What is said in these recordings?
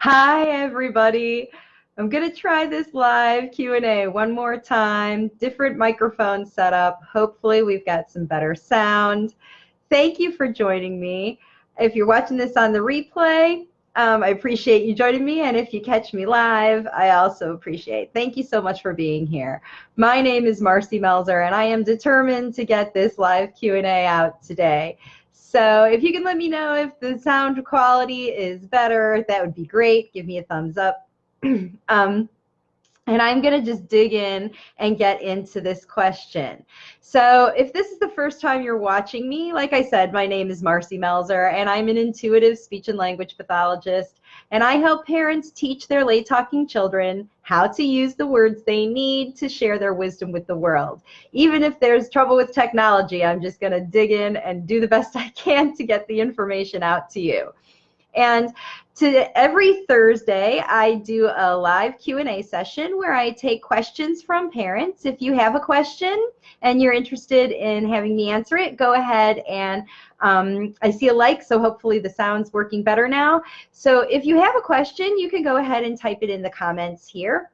Hi, everybody. I'm going to try this live Q&A one more time. Different microphone setup. Hopefully, we've got some better sound. Thank you for joining me. If you're watching this on the replay, I appreciate you joining me. And if you catch me live, I also appreciate. Thank you so much for being here. My name is Marcy Melzer, and I am determined to get this live Q&A out today. So if you can let me know if the sound quality is better, that would be great. Give me a thumbs up. And I'm going to just dig in and get into this question. So if this is the first time you're watching me, like I said, my name is Marcy Melzer, and I'm an intuitive speech and language pathologist. And I help parents teach their late talking children how to use the words they need to share their wisdom with the world. Even if there's trouble with technology, I'm just going to dig in and do the best I can to get the information out to you. And every Thursday, I do a live Q&A session where I take questions from parents. If you have a question and you're interested in having me answer it, go ahead and I see a like, so hopefully the sound's working better now. So if you have a question, you can go ahead and type it in the comments here.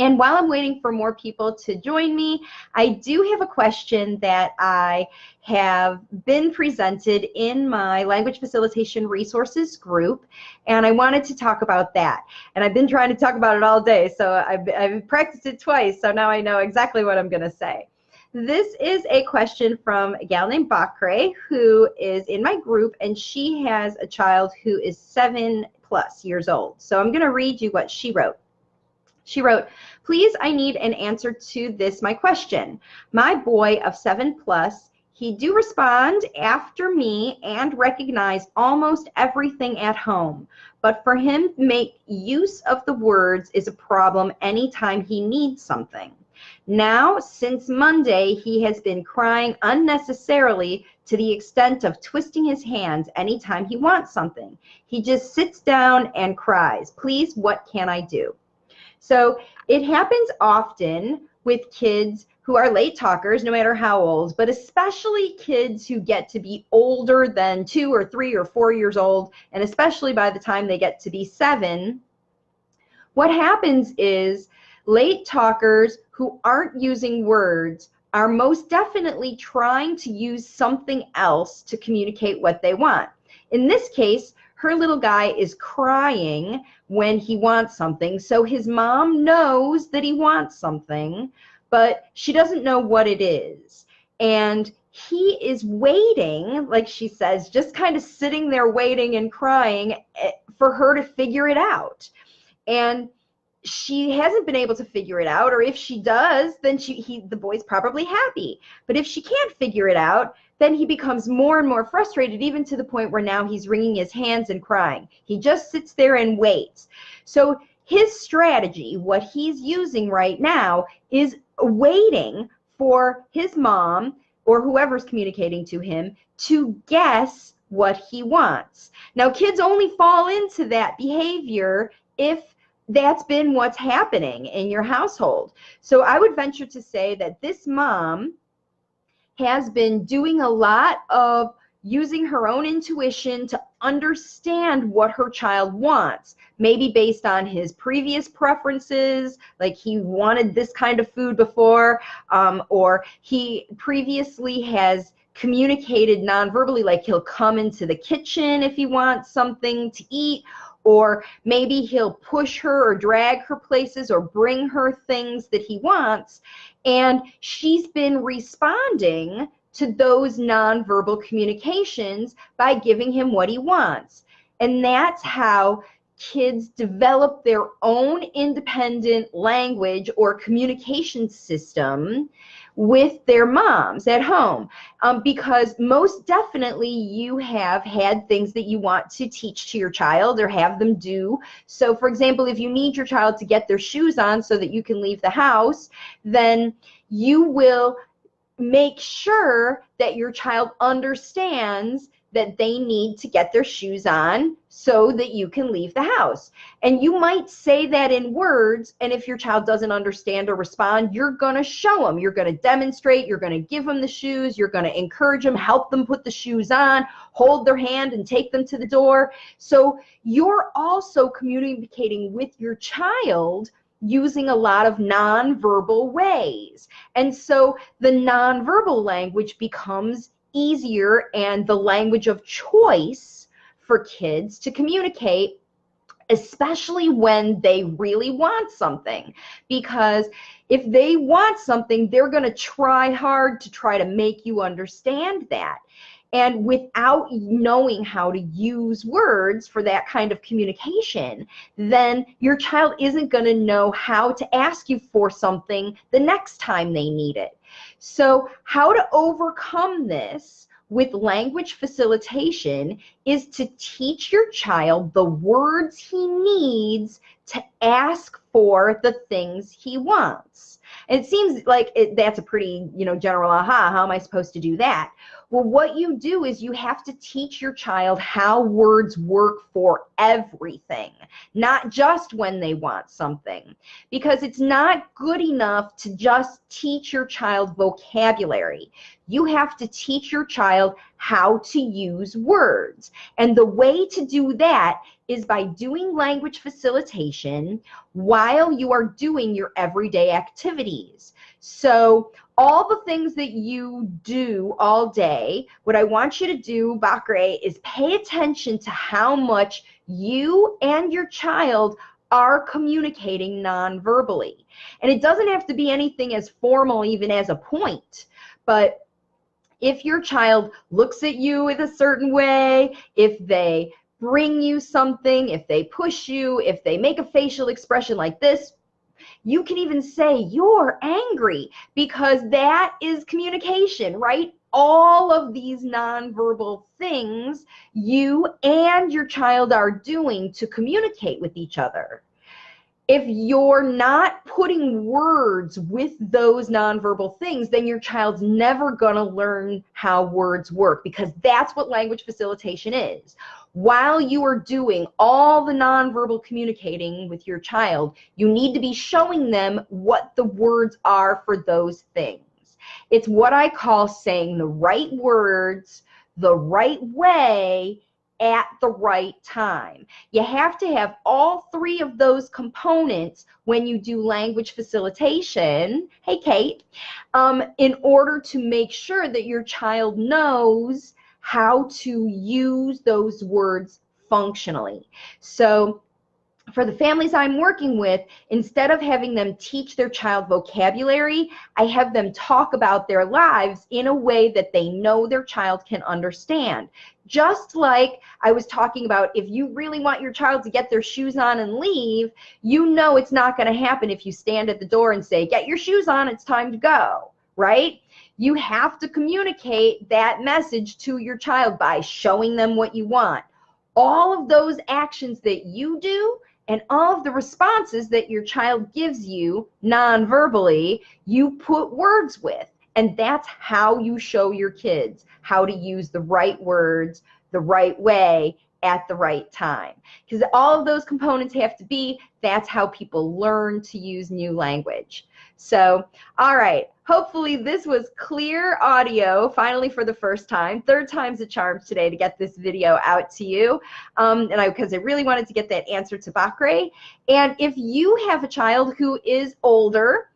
And while I'm waiting for more people to join me, I do have a question that I have been presented in my Language Facilitation Resources group, and I wanted to talk about that. And I've been trying to talk about it all day, so I've practiced it twice, so now I know exactly what I'm going to say. This is a question from a gal named Bakre, who is in my group, and she has a child who is 7+ years old. So I'm going to read you what she wrote. She wrote, "Please, I need an answer to this, my question. My boy of 7+, he do respond after me and recognize almost everything at home. But for him to make use of the words is a problem anytime he needs something. Now, since Monday, he has been crying unnecessarily to the extent of twisting his hands anytime he wants something. He just sits down and cries. Please, what can I do?" So it happens often with kids who are late talkers, no matter how old, but especially kids who get to be older than 2 or 3 or 4 years old, and especially by the time they get to be 7. What happens is late talkers who aren't using words are most definitely trying to use something else to communicate what they want. In this case, her little guy is crying when he wants something, so his mom knows that he wants something, but she doesn't know what it is. And he is waiting, like she says, just kind of sitting there waiting and crying for her to figure it out. And she hasn't been able to figure it out, or if she does, then the boy's probably happy. But if she can't figure it out, then he becomes more and more frustrated, even to the point where now he's wringing his hands and crying. He just sits there and waits. So his strategy, what he's using right now, is waiting for his mom or whoever's communicating to him to guess what he wants. Now, kids only fall into that behavior if that's been what's happening in your household. So I would venture to say that this mom has been doing a lot of using her own intuition to understand what her child wants, maybe based on his previous preferences, like he wanted this kind of food before, or he previously has communicated non-verbally, like he'll come into the kitchen if he wants something to eat, or maybe he'll push her or drag her places or bring her things that he wants. And she's been responding to those nonverbal communications by giving him what he wants. And that's how kids develop their own independent language or communication system with their moms at home, because most definitely you have had things that you want to teach to your child or have them do. So for example, if you need your child to get their shoes on so that you can leave the house, then you will make sure that your child understands that they need to get their shoes on so that you can leave the house. And you might say that in words, and if your child doesn't understand or respond, you're going to show them. You're going to demonstrate. You're going to give them the shoes. You're going to encourage them, help them put the shoes on, hold their hand and take them to the door. So you're also communicating with your child using a lot of nonverbal ways. And so the nonverbal language becomes easier and the language of choice for kids to communicate, especially when they really want something. Because if they want something, they're going to try hard to try to make you understand that. And without knowing how to use words for that kind of communication, then your child isn't going to know how to ask you for something the next time they need it. So how to overcome this with language facilitation is to teach your child the words he needs to ask for the things he wants. And it seems like that's a pretty, general aha. How am I supposed to do that? Well, what you do is you have to teach your child how words work for everything, not just when they want something. Because it's not good enough to just teach your child vocabulary. You have to teach your child how to use words. And the way to do that is by doing language facilitation while you are doing your everyday activities. So all the things that you do all day, what I want you to do, Bakre, is pay attention to how much you and your child are communicating non-verbally. And it doesn't have to be anything as formal even as a point, but if your child looks at you in a certain way, if they bring you something, if they push you, if they make a facial expression like this, you can even say you're angry, because that is communication, right? All of these nonverbal things you and your child are doing to communicate with each other. If you're not putting words with those nonverbal things, then your child's never going to learn how words work, because that's what language facilitation is. While you are doing all the nonverbal communicating with your child, you need to be showing them what the words are for those things. It's what I call saying the right words the right way at the right time. You have to have all three of those components when you do language facilitation, hey Kate, in order to make sure that your child knows how to use those words functionally. So for the families I'm working with, instead of having them teach their child vocabulary, I have them talk about their lives in a way that they know their child can understand. Just like I was talking about, if you really want your child to get their shoes on and leave, you know it's not going to happen if you stand at the door and say, get your shoes on, it's time to go, right? You have to communicate that message to your child by showing them what you want. All of those actions that you do and all of the responses that your child gives you non-verbally, you put words with. And that's how you show your kids how to use the right words the right way at the right time. Because all of those components have to be, that's how people learn to use new language. So, all right, hopefully this was clear audio, finally for the first time. Third time's a charm today to get this video out to you, because I really wanted to get that answer to Bakre. And if you have a child who is older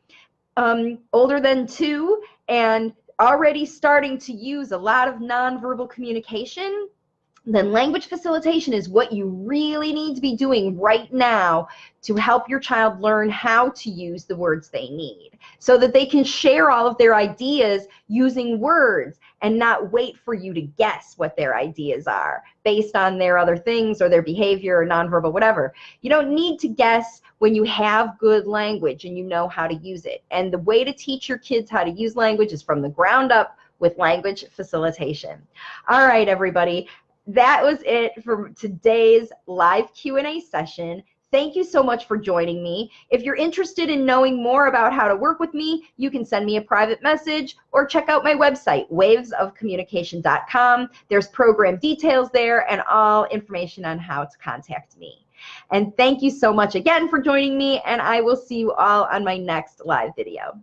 than 2 and already starting to use a lot of nonverbal communication, then language facilitation is what you really need to be doing right now to help your child learn how to use the words they need, so that they can share all of their ideas using words and not wait for you to guess what their ideas are based on their other things or their behavior or nonverbal whatever. You don't need to guess when you have good language and you know how to use it. And the way to teach your kids how to use language is from the ground up with language facilitation. All right, everybody. That was it for today's live Q&A session. Thank you so much for joining me. If you're interested in knowing more about how to work with me, you can send me a private message or check out my website, wavesofcommunication.com. There's program details there and all information on how to contact me. And thank you so much again for joining me, and I will see you all on my next live video.